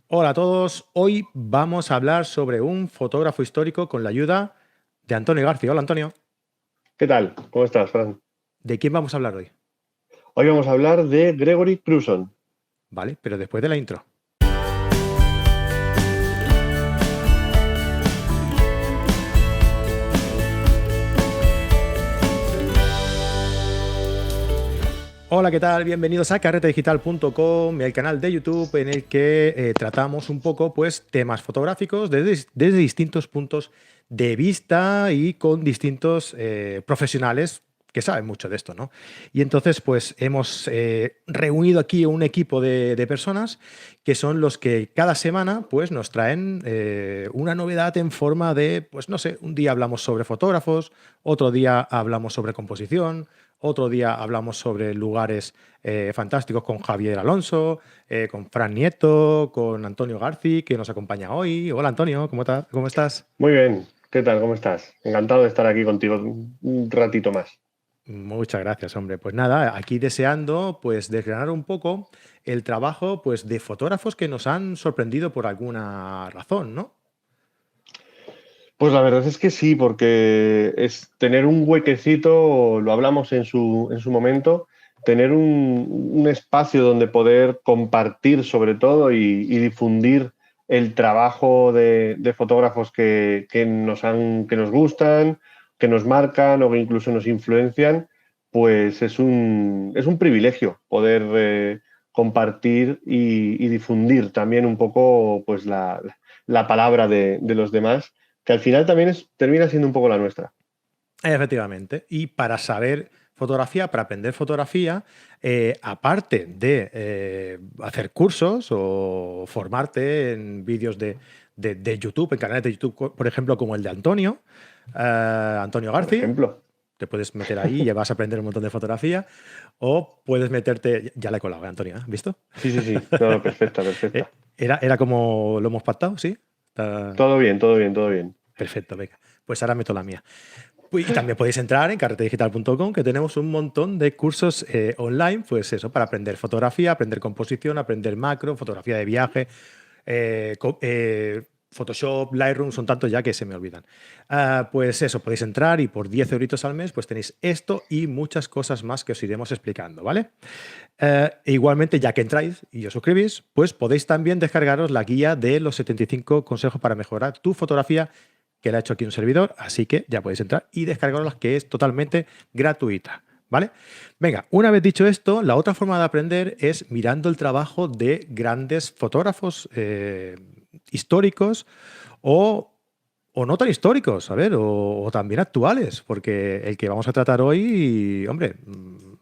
Hola a todos, hoy vamos a hablar sobre un fotógrafo histórico con la ayuda de Antonio García. Hola Antonio, ¿Qué tal? ¿Cómo estás, Fran? ¿de quién vamos a hablar hoy? Hoy vamos a hablar de Gregory Crewson. Vale, pero después de la intro. Hola, ¿qué tal? Bienvenidos a carretedigital.com, el canal de YouTube en el que tratamos un poco pues, temas fotográficos desde distintos puntos de vista y con distintos profesionales que saben mucho de esto, ¿no? Y entonces, pues hemos reunido aquí un equipo de personas que son los que cada semana pues, nos traen una novedad en forma de, pues no sé, un día hablamos sobre fotógrafos, otro día hablamos sobre composición, otro día hablamos sobre lugares fantásticos con Javier Alonso, con Fran Nieto, con Antonio Garci, que nos acompaña hoy. Hola Antonio, ¿cómo estás? Muy bien, ¿qué tal? ¿Cómo estás? Encantado de estar aquí contigo un ratito más. Muchas gracias, hombre. Pues nada, aquí deseando pues desgranar un poco el trabajo pues de fotógrafos que nos han sorprendido por alguna razón, ¿no? Pues la verdad es que sí, porque es tener un huequecito, lo hablamos en su momento, tener un espacio donde poder compartir sobre todo y difundir el trabajo de fotógrafos que nos gustan, que nos marcan o que incluso nos influencian, pues es un privilegio poder compartir y difundir también un poco pues la palabra de los demás, que al final también termina siendo un poco la nuestra. Efectivamente. Y para saber fotografía, para aprender fotografía, aparte de hacer cursos o formarte en vídeos de YouTube, en canales de YouTube, por ejemplo, como el de Antonio, Antonio Por Garci, ejemplo. te puedes meter ahí y vas a aprender un montón de fotografía, o puedes meterte, ya la he colado, Antonio, ¿has visto? Sí, sí, sí. No, no, perfecta, perfecta. Era como lo hemos pactado, ¿sí? Todo bien, todo bien, todo bien. Perfecto, venga. Pues ahora meto la mía. Y también podéis entrar en carretedigital.com, que tenemos un montón de cursos online, pues eso, para aprender fotografía, aprender composición, aprender macro, fotografía de viaje, Photoshop, Lightroom, son tantos ya que se me olvidan. Pues eso, podéis entrar y por 10 euritos al mes pues tenéis esto y muchas cosas más que os iremos explicando, ¿vale? E igualmente, ya que entráis y os suscribís, pues podéis también descargaros la guía de los 75 consejos para mejorar tu fotografía, que la ha hecho aquí un servidor, así que ya podéis entrar y descargarla, que es totalmente gratuita, ¿vale? Venga, una vez dicho esto, la otra forma de aprender es mirando el trabajo de grandes fotógrafos históricos o, o no tan históricos, a ver, o también actuales, porque el que vamos a tratar hoy, hombre,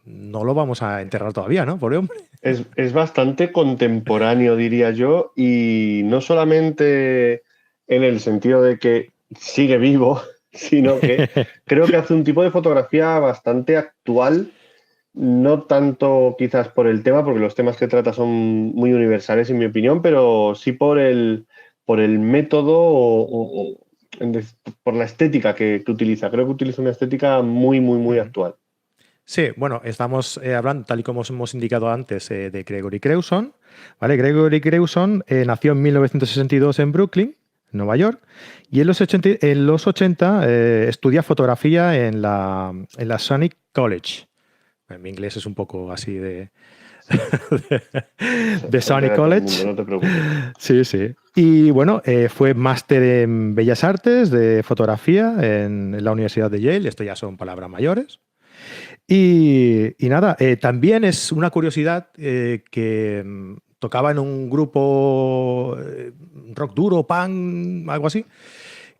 no lo vamos a enterrar todavía, ¿no? Pobre hombre. Es bastante contemporáneo, diría yo, y no solamente en el sentido de que sigue vivo, sino que creo que hace un tipo de fotografía bastante actual, no tanto quizás por el tema, porque los temas que trata son muy universales en mi opinión, pero sí por el método por la estética que utiliza. Creo que utiliza una estética muy, muy, muy Ujú. actual. Sí, bueno, estamos hablando, tal y como os hemos indicado antes, de Gregory Crewson, ¿vale? Gregory Crewson nació en 1962 en Brooklyn, Nueva York, y en los 80 estudia fotografía en la Sonic College. Mi inglés es un poco así de Se Sonic entera todo el mundo, College. no te preocupes. Sí, sí. Y bueno, fue máster en Bellas Artes de fotografía en la Universidad de Yale. Esto ya son palabras mayores. Y nada, también es una curiosidad que tocaba en un grupo rock duro, punk, algo así.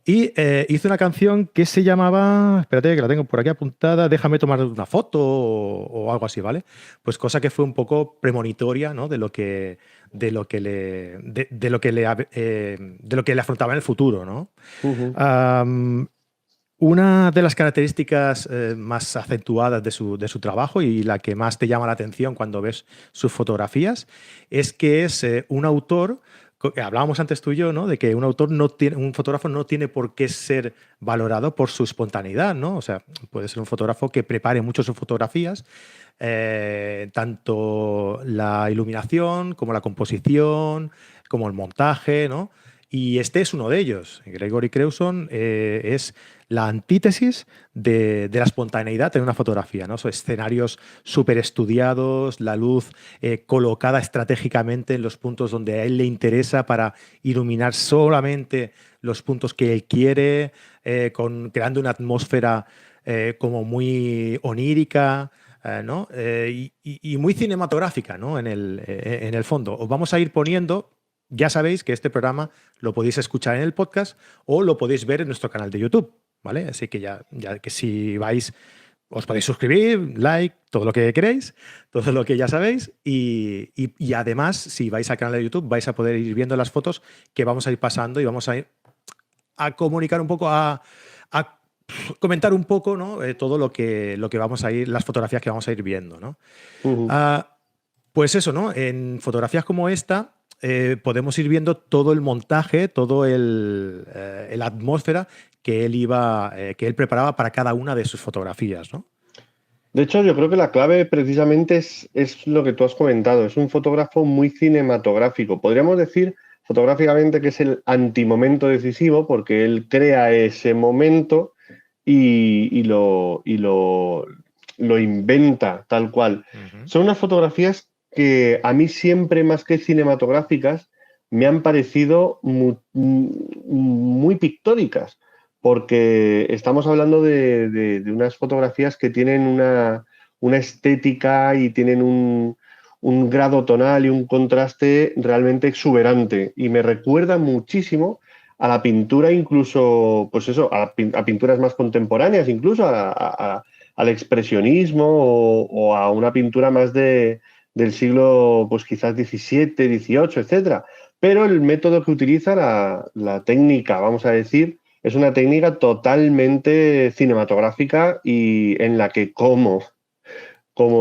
Y hizo una canción que se llamaba, espérate que la tengo por aquí apuntada, Déjame tomar una foto o algo así, ¿vale? Pues cosa que fue un poco premonitoria, ¿no? De lo que le afrontaba en el futuro, ¿no? Ujú. Am, una de las características más acentuadas de su trabajo y la que más te llama la atención cuando ves sus fotografías es que es un autor, hablábamos antes tú y yo, ¿no? De que un autor no tiene, un fotógrafo no tiene por qué ser valorado por su espontaneidad, ¿no? O sea, puede ser un fotógrafo que prepare mucho sus fotografías, tanto la iluminación como la composición, como el montaje, ¿no? Y este es uno de ellos. Gregory Crewdson es la antítesis de la espontaneidad en una fotografía, ¿no? Son escenarios súper estudiados, la luz colocada estratégicamente en los puntos donde a él le interesa para iluminar solamente los puntos que él quiere, creando una atmósfera como muy onírica, ¿no? Y muy cinematográfica, ¿no? En el fondo. Os vamos a ir poniendo, ya sabéis que este programa lo podéis escuchar en el podcast o lo podéis ver en nuestro canal de YouTube, ¿vale? Así que ya que si vais, os podéis suscribir, like, todo lo que queréis, todo lo que ya sabéis. Y además, si vais al canal de YouTube, vais a poder ir viendo las fotos que vamos a ir pasando y vamos a ir a comunicar un poco, a comentar un poco, ¿no? Todo lo que vamos a ir, las fotografías que vamos a ir viendo, ¿no? Ujú. Pues eso, ¿no? En fotografías como esta podemos ir viendo todo el montaje, todo el atmósfera que él preparaba para cada una de sus fotografías, ¿no? De hecho, yo creo que la clave precisamente es lo que tú has comentado. Es un fotógrafo muy cinematográfico. Podríamos decir fotográficamente que es el antimomento decisivo porque él crea ese momento y lo inventa tal cual. Ujú. Son unas fotografías que a mí siempre, más que cinematográficas, me han parecido muy pictóricas porque estamos hablando de unas fotografías que tienen una estética y tienen un grado tonal y un contraste realmente exuberante. Y me recuerda muchísimo a la pintura, incluso, pues eso, a pinturas más contemporáneas, incluso al expresionismo o a una pintura más del siglo, pues quizás XVII, XVIII, etcétera. Pero el método que utiliza, la técnica, vamos a decir, es una técnica totalmente cinematográfica y en la que como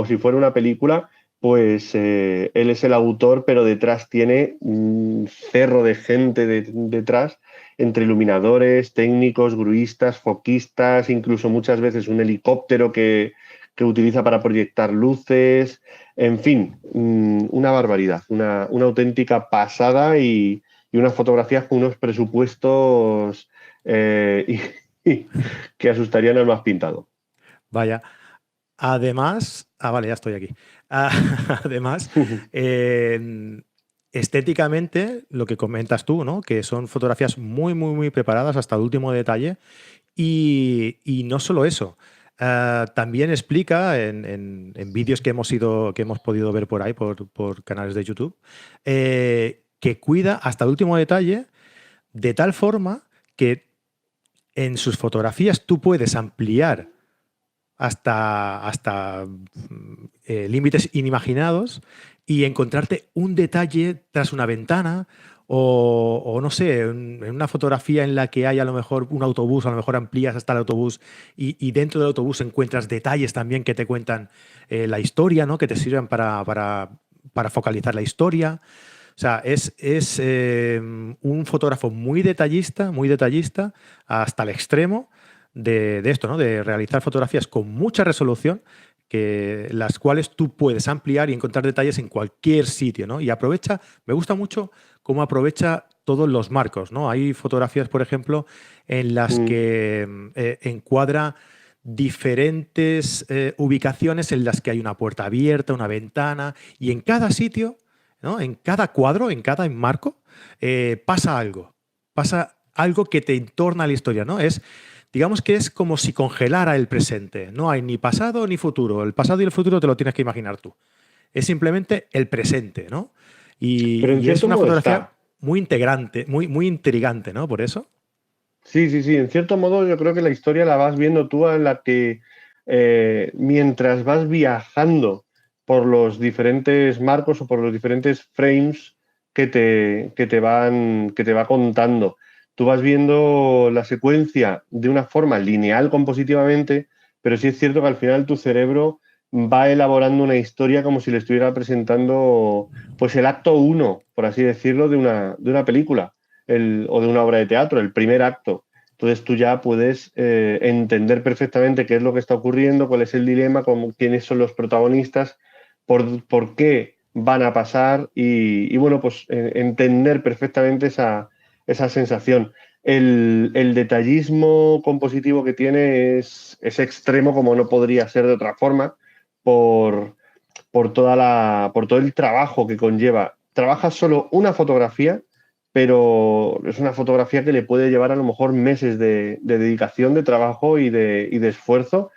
si fuera una película, pues él es el autor, pero detrás tiene un cerro de gente detrás, entre iluminadores, técnicos, gruistas, foquistas, incluso muchas veces un helicóptero que utiliza para proyectar luces, en fin, una barbaridad, una auténtica pasada y unas fotografías con unos presupuestos que asustarían al más pintado. Vaya. Además, vale, ya estoy aquí. Además, estéticamente, lo que comentas tú, ¿no? Que son fotografías muy, muy, muy preparadas hasta el último detalle. Y no solo eso. También explica en vídeos que hemos podido ver por ahí, por canales de YouTube, que cuida hasta el último detalle de tal forma que en sus fotografías tú puedes ampliar hasta límites inimaginados y encontrarte un detalle tras una ventana o no sé, en una fotografía en la que hay a lo mejor un autobús, a lo mejor amplías hasta el autobús y dentro del autobús encuentras detalles también que te cuentan la historia, ¿no? Que te sirven para focalizar la historia. O sea, es un fotógrafo muy detallista hasta el extremo de esto, ¿no? De realizar fotografías con mucha resolución, las cuales tú puedes ampliar y encontrar detalles en cualquier sitio, ¿no? Y aprovecha, me gusta mucho cómo aprovecha todos los marcos, ¿no? Hay fotografías, por ejemplo, en las Mm. que encuadra diferentes ubicaciones en las que hay una puerta abierta, una ventana, y en cada sitio, ¿no? En cada cuadro, en cada enmarco, pasa algo que te entorna a la historia, ¿no? Digamos que es como si congelara el presente. No hay ni pasado ni futuro. El pasado y el futuro te lo tienes que imaginar tú. Es simplemente el presente, ¿no? Pero en Y es cierto una modo fotografía está. muy integrante, muy, muy intrigante, ¿no? Por eso. Sí, sí, sí. En cierto modo, yo creo que la historia la vas viendo tú en la que mientras vas viajando por los diferentes marcos o por los diferentes frames que te va contando. Tú vas viendo la secuencia de una forma lineal compositivamente, pero sí es cierto que al final tu cerebro va elaborando una historia como si le estuviera presentando pues el acto uno, por así decirlo, de una película o de una obra de teatro, el primer acto. Entonces tú ya puedes entender perfectamente qué es lo que está ocurriendo, cuál es el dilema, quiénes son los protagonistas, por qué van a pasar y bueno, pues entender perfectamente esa sensación. El detallismo compositivo que tiene es extremo, como no podría ser de otra forma, por, por todo el trabajo que conlleva. Trabajas solo una fotografía, pero es una fotografía que le puede llevar a lo mejor meses de dedicación, de trabajo y de esfuerzo,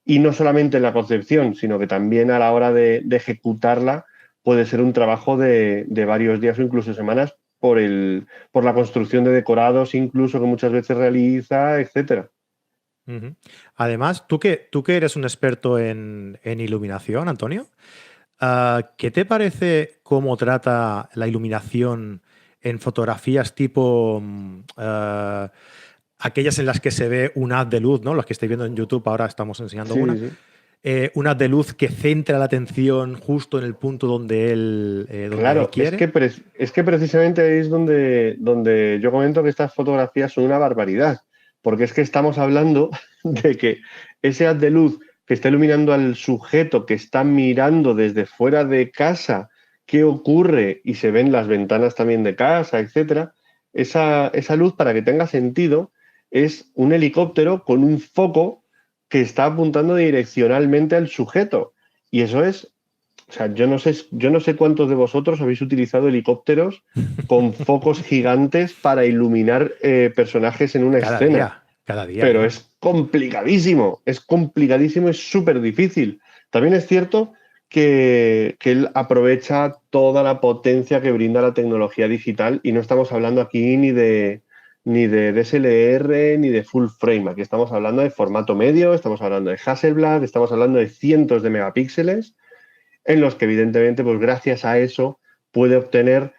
y no solamente en la concepción, sino que también a la hora de ejecutarla puede ser un trabajo de varios días o incluso semanas por la construcción de decorados, incluso que muchas veces realiza, etcétera. Ujú. Además, tú que eres un experto en iluminación, Antonio, ¿qué te parece cómo trata la iluminación en fotografías tipo aquellas en las que se ve un haz de luz, ¿no? Las que estáis viendo en YouTube, ahora estamos enseñando Sí, una. sí. Un haz de luz que centra la atención justo en el punto donde él Claro, quiere. es que precisamente ahí es donde yo comento que estas fotografías son una barbaridad, porque es que estamos hablando de que ese haz de luz que está iluminando al sujeto que está mirando desde fuera de casa qué ocurre y se ven las ventanas también de casa, etcétera, esa luz, para que tenga sentido, es un helicóptero con un foco que está apuntando direccionalmente al sujeto. Y eso es, o sea, yo no sé cuántos de vosotros habéis utilizado helicópteros con focos gigantes para iluminar personajes en una escena, Cada día, pero ¿eh? es complicadísimo, es súper difícil. También es cierto que él aprovecha toda la potencia que brinda la tecnología digital y no estamos hablando aquí ni de DSLR ni de full frame. Aquí estamos hablando de formato medio, estamos hablando de Hasselblad, estamos hablando de cientos de megapíxeles en los que evidentemente, pues gracias a eso puede obtener,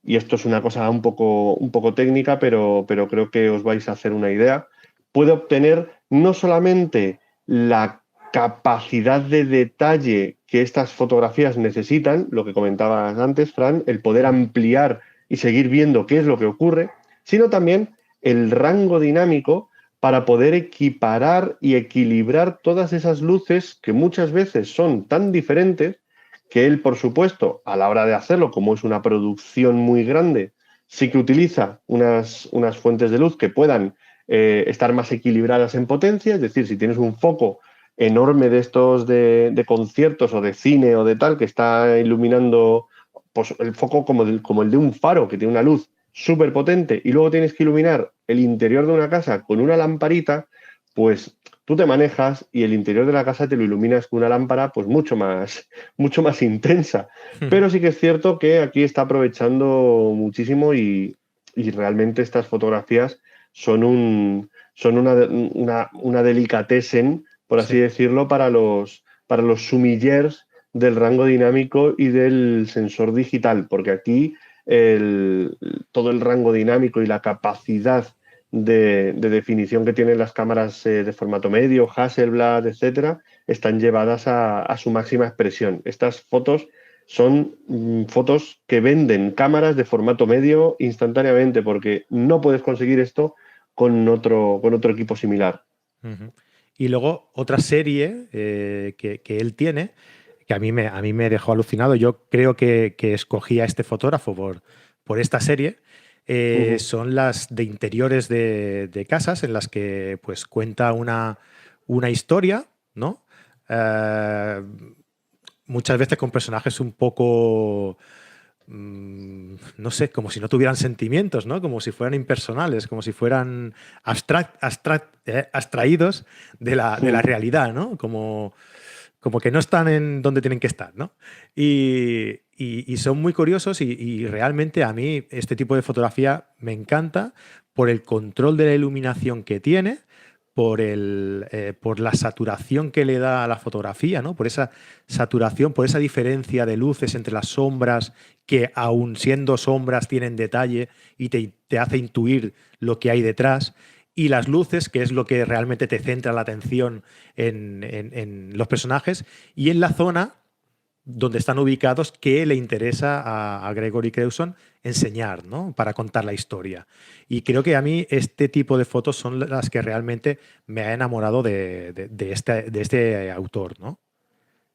y esto es una cosa un poco técnica, pero creo que os vais a hacer una idea, puede obtener no solamente la capacidad de detalle que estas fotografías necesitan, lo que comentabas antes, Fran, el poder Ujú. ampliar y seguir viendo qué es lo que ocurre, sino también el rango dinámico para poder equiparar y equilibrar todas esas luces que muchas veces son tan diferentes que él, por supuesto, a la hora de hacerlo, como es una producción muy grande, sí que utiliza unas fuentes de luz que puedan estar más equilibradas en potencia, es decir, si tienes un foco enorme de estos de conciertos o de cine o de tal, que está iluminando pues, el foco como el de un faro, que tiene una luz súper potente, y luego tienes que iluminar el interior de una casa con una lamparita, pues tú te manejas y el interior de la casa te lo iluminas con una lámpara pues mucho más intensa. Pero sí que es cierto que aquí está aprovechando muchísimo y realmente estas fotografías son una delicatessen, por así Sí. decirlo, para los sumillers del rango dinámico y del sensor digital, porque aquí el, todo el rango dinámico y la capacidad de definición que tienen las cámaras de formato medio, Hasselblad, etcétera, están llevadas a su máxima expresión. Estas fotos son fotos que venden cámaras de formato medio instantáneamente, porque no puedes conseguir esto con otro equipo similar. Ujú. Y luego otra serie que él tiene, que a mí me dejó alucinado. Yo creo que escogí a este fotógrafo por esta serie. Uh -huh. Son las de interiores de casas en las que pues cuenta una historia, ¿no? Eh, Muchas veces con personajes un poco, no sé, como si no tuvieran sentimientos, ¿no? Como si fueran impersonales, como si fueran abstraídos de la realidad, ¿no? Como que no están en donde tienen que estar, ¿no? Y son muy curiosos y realmente a mí este tipo de fotografía me encanta por el control de la iluminación que tiene, por la saturación que le da a la fotografía, ¿no? Por esa saturación, por esa diferencia de luces entre las sombras que aun siendo sombras tienen detalle y te hace intuir lo que hay detrás. Y las luces, que es lo que realmente te centra la atención en los personajes y en la zona donde están ubicados que le interesa a Gregory Crewson enseñar, ¿no? Para contar la historia. Y creo que a mí este tipo de fotos son las que realmente me ha enamorado de este autor, ¿no?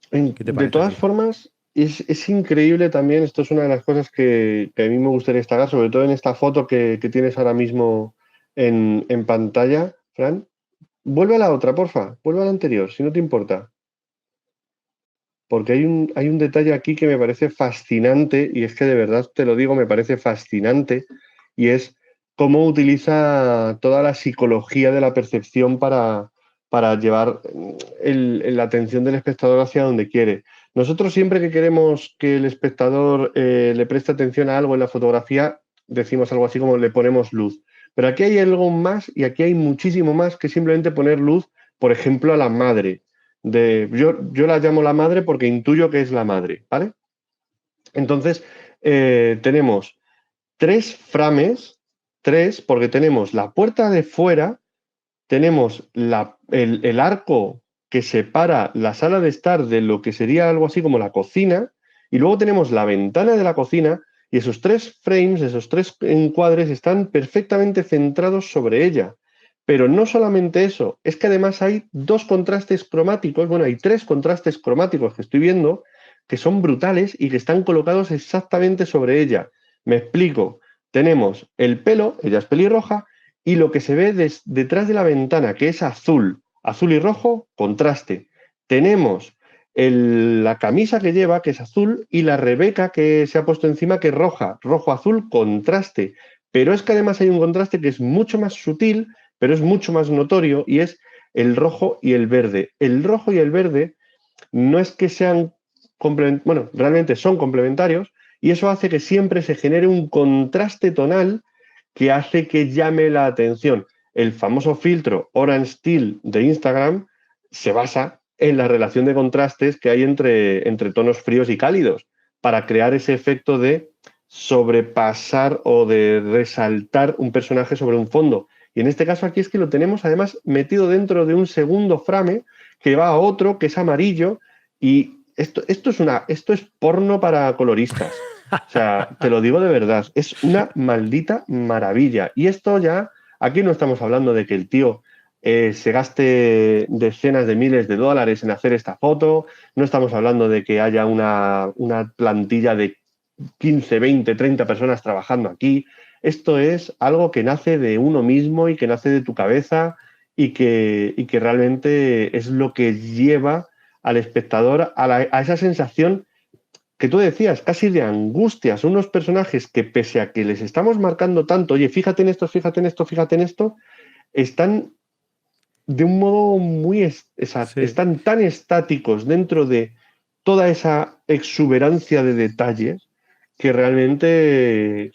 ¿Qué te De parece a todas ti? formas, es increíble también, esto es una de las cosas que a mí me gustaría destacar, sobre todo en esta foto que tienes ahora mismo en pantalla, Fran. Vuelve a la otra, porfa, vuelve a la anterior, si no te importa. Porque hay un detalle aquí que me parece fascinante, y es que de verdad te lo digo, me parece fascinante, y es cómo utiliza toda la psicología de la percepción para llevar la atención del espectador hacia donde quiere. Nosotros siempre que queremos que el espectador le preste atención a algo en la fotografía, decimos algo así como le ponemos luz. Pero aquí hay algo más y aquí hay muchísimo más que simplemente poner luz, por ejemplo, a la madre yo la llamo la madre porque intuyo que es la madre, ¿vale? Entonces, tenemos 3 frames, porque tenemos la puerta de fuera, tenemos el arco que separa la sala de estar de lo que sería algo así como la cocina, y luego tenemos la ventana de la cocina, y esos 3 frames, esos 3 encuadres están perfectamente centrados sobre ella. Pero no solamente eso, es que además hay 2 contrastes cromáticos, bueno, hay 3 contrastes cromáticos que estoy viendo que son brutales y que están colocados exactamente sobre ella. Me explico. Tenemos el pelo, ella es pelirroja, y lo que se ve detrás de la ventana, que es azul, azul y rojo, contraste. Tenemos la camisa que lleva, que es azul, y la Rebeca que se ha puesto encima, que es roja, rojo-azul, contraste. Pero es que además hay un contraste que es mucho más sutil, pero es mucho más notorio, y es el rojo y el verde. El rojo y el verde no es que sean bueno, realmente son complementarios, y eso hace que siempre se genere un contraste tonal que hace que llame la atención. El famoso filtro Orange Teal de Instagram se basa en la relación de contrastes que hay entre tonos fríos y cálidos para crear ese efecto de sobrepasar o de resaltar un personaje sobre un fondo. Y en este caso aquí es que lo tenemos además metido dentro de un segundo frame que va a otro que es amarillo, y esto es porno para coloristas. O sea, te lo digo de verdad, es una maldita maravilla. Y esto ya, aquí no estamos hablando de que el tío se gaste decenas de miles de dólares en hacer esta foto, no estamos hablando de que haya una plantilla de 15, 20, 30 personas trabajando aquí. Esto es algo que nace de uno mismo y que nace de tu cabeza, y que realmente es lo que lleva al espectador a esa sensación que tú decías, casi de angustia. Son unos personajes que, pese a que les estamos marcando tanto, oye, fíjate en esto, fíjate en esto, fíjate en esto, están de un modo Sí. están tan estáticos dentro de toda esa exuberancia de detalles que realmente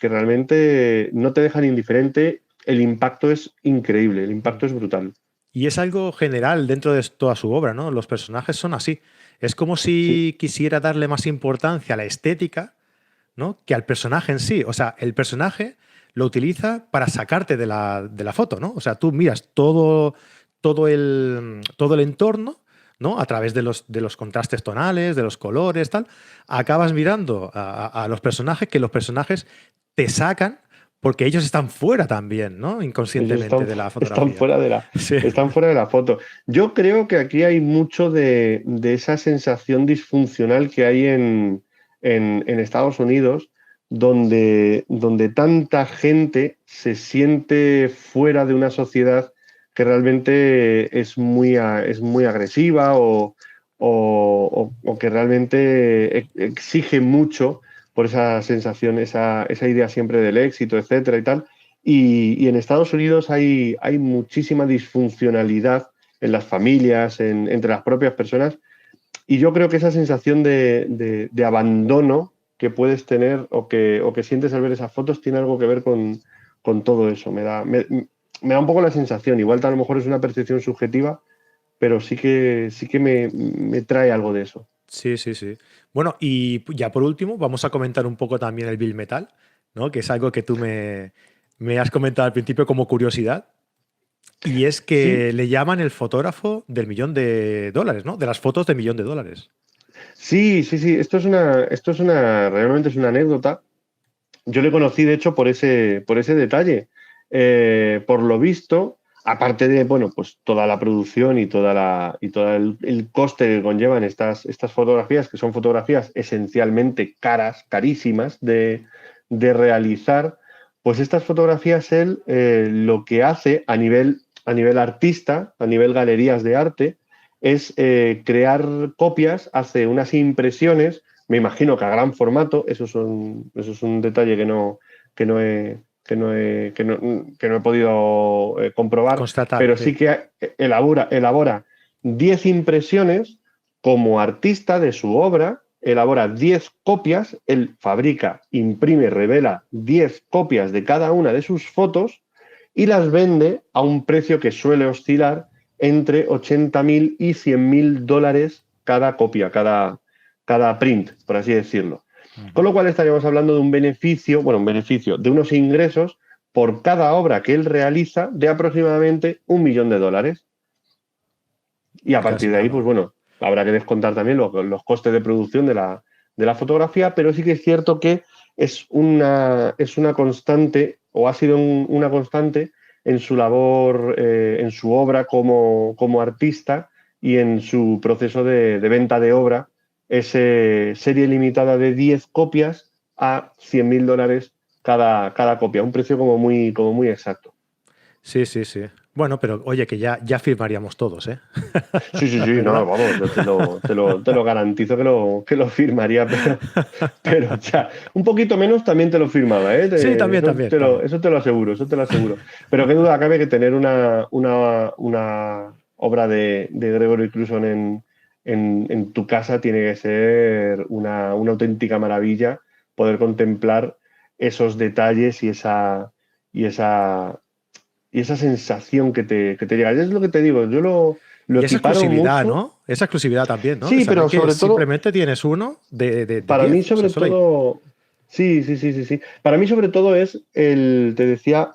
no te dejan indiferente. El impacto es increíble, el Mm. impacto es brutal. Y es algo general dentro de toda su obra, ¿no? Los personajes son así. Es como Sí, si quisiera darle más importancia a la estética, ¿no? Que al personaje en sí. O sea, el personaje lo utiliza para sacarte de la foto, ¿no? O sea, tú miras todo el entorno, ¿no? A través de los contrastes tonales, de los colores, tal. Acabas mirando a los personajes, que los personajes te sacan porque ellos están fuera también, ¿no? ellos Inconscientemente están, de la están fotografía. fuera de la, Sí. están fuera de la foto. Yo creo que aquí hay mucho de esa sensación disfuncional que hay en Estados Unidos, donde tanta gente se siente fuera de una sociedad que realmente es muy agresiva, o que realmente exige mucho por esa sensación, esa idea siempre del éxito, etcétera y tal. Y en Estados Unidos hay muchísima disfuncionalidad en las familias, entre las propias personas, y yo creo que esa sensación de abandono que puedes tener, o que sientes al ver esas fotos, tiene algo que ver con todo eso. Me da un poco la sensación, igual a lo mejor es una percepción subjetiva, pero sí que me trae algo de eso. Sí, sí, sí. Bueno, y ya por último, vamos a comentar un poco también el Bill Metal, ¿no? Que es algo que me has comentado al principio como curiosidad. Y es Sí, que le llaman el fotógrafo del millón de dólares, ¿no? De las fotos de millón de dólares. sí, sí, sí. Realmente es una anécdota. Yo le conocí, de hecho, por ese detalle. Por lo visto, aparte de, bueno, pues toda la producción y todo el coste que conllevan estas fotografías, que son fotografías esencialmente caras, carísimas de realizar, pues estas fotografías él lo que hace a nivel artista, a nivel galerías de arte, es crear copias, hace unas impresiones, me imagino que a gran formato, eso es un detalle que no he podido comprobar, Constatar, pero sí. sí que elabora 10 impresiones como artista de su obra, elabora 10 copias, él fabrica, imprime, revela 10 copias de cada una de sus fotos y las vende a un precio que suele oscilar entre 80.000 y 100.000 dólares cada copia, cada print, por así decirlo. Con lo cual estaríamos hablando de un beneficio, de unos ingresos por cada obra que él realiza de aproximadamente $1.000.000. Y a Casi partir de ahí, pues nada. bueno, habrá que descontar también los costes de producción de la fotografía, pero sí que es cierto que es una constante, o ha sido una constante en su labor, en su obra como artista y en su proceso de venta de obra, esa serie limitada de 10 copias a $100.000 cada copia, un precio como muy exacto. Sí, sí, sí. Bueno, pero oye, que ya firmaríamos todos, ¿eh? Sí, no, ¿Verdad? vamos, yo te lo garantizo que lo firmaría, pero ya, un poquito menos también te lo firmaba, ¿eh? Sí, también, también, también. Eso te lo aseguro, eso te lo aseguro. Pero qué duda cabe que tener una obra de Gregory Crewson en tu casa tiene que ser una auténtica maravilla poder contemplar esos detalles y esa, y esa sensación que te llega. Es lo que te digo, yo lo Y esa equiparo exclusividad, mucho. ¿no? Esa exclusividad también, ¿no? De Sí, saber pero que sobre todo, simplemente tienes uno de para mí 10. O sea, sobre solo hay. todo, sí. Para mí sobre todo es te decía,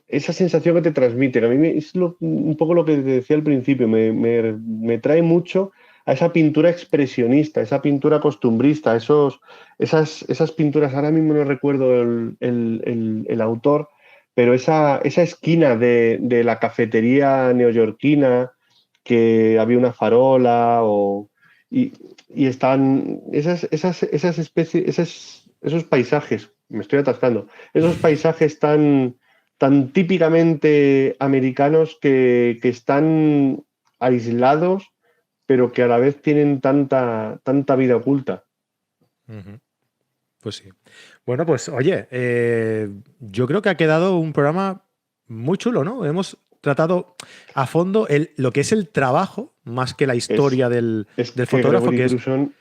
esa sensación que te transmite, que a mí es un poco lo que te decía al principio, me trae mucho a esa pintura expresionista, esa pintura costumbrista, esas pinturas, ahora mismo no recuerdo el autor, pero esa esquina de la cafetería neoyorquina, que había una farola y, y están esas especies, esos paisajes, me estoy atascando, esos paisajes tan típicamente americanos que están aislados, pero que a la vez tienen tanta vida oculta. Ujú. Pues sí. Bueno, pues oye, yo creo que ha quedado un programa muy chulo, ¿no? Hemos tratado a fondo lo que es el trabajo, más que la Es, historia es del que fotógrafo, Gregory que es. Crewson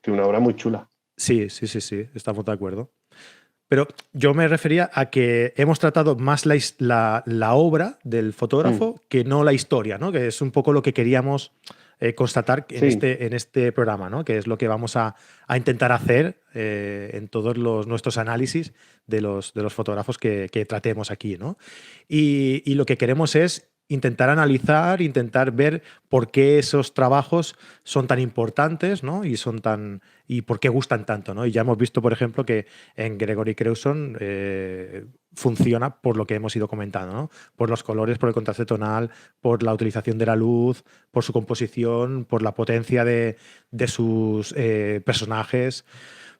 tiene una obra muy chula. Sí, sí, sí, sí, estamos de acuerdo. Pero yo me refería a que hemos tratado más la obra del Mm, fotógrafo que no la historia, ¿no? Que es un poco lo que queríamos constatar sí, en este programa, ¿no? Que es lo que vamos a intentar hacer en todos nuestros análisis de los fotógrafos que tratemos aquí, ¿no? Y lo que queremos es intentar analizar, intentar ver por qué esos trabajos son tan importantes, ¿no? Y por qué gustan tanto, ¿no? Y ya hemos visto, por ejemplo, que en Gregory Crewson funciona por lo que hemos ido comentando, ¿no? Por los colores, por el contraste tonal, por la utilización de la luz, por su composición, por la potencia de sus personajes.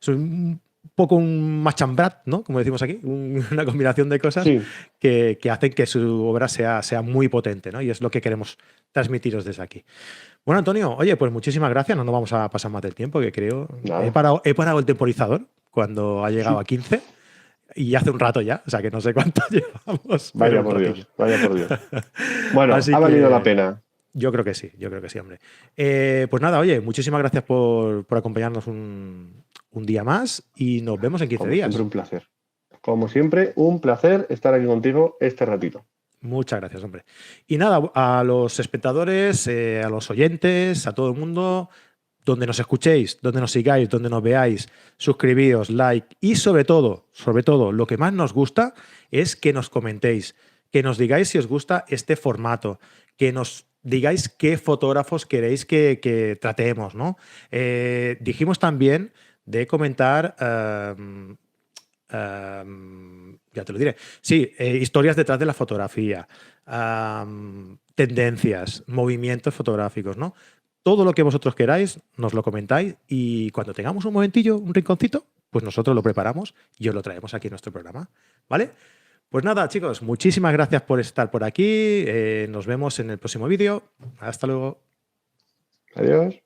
Es un poco un machambrat, ¿no? Como decimos aquí, una combinación de cosas sí. que hacen que su obra sea muy potente, ¿no? Y es lo que queremos transmitiros desde aquí. Bueno, Antonio, oye, pues muchísimas gracias. No nos vamos a pasar más del tiempo, que creo. Nada. He parado el temporizador cuando ha llegado a 15 y hace un rato ya, o sea que no sé cuánto llevamos, pero Vaya un por ratillo. Dios, vaya por Dios. Bueno, Así ha valido la que pena. yo creo que sí, hombre. Pues nada, oye, muchísimas gracias por acompañarnos un día más y nos vemos en 15 Como siempre, días. un placer. Como siempre, un placer estar aquí contigo este ratito. Muchas gracias, hombre. Y nada, a los espectadores, a los oyentes, a todo el mundo, donde nos escuchéis, donde nos sigáis, donde nos veáis, suscribíos, like y sobre todo, lo que más nos gusta es que nos comentéis, que nos digáis si os gusta este formato, que nos digáis qué fotógrafos queréis que tratemos, ¿no? Dijimos también de comentar Ya te lo diré. Sí, historias detrás de la fotografía, tendencias, movimientos fotográficos, ¿no? Todo lo que vosotros queráis, nos lo comentáis y cuando tengamos un momentillo, un rinconcito, pues nosotros lo preparamos y os lo traemos aquí en nuestro programa. ¿Vale? Pues nada, chicos, muchísimas gracias por estar por aquí. Nos vemos en el próximo vídeo. Hasta luego. Adiós.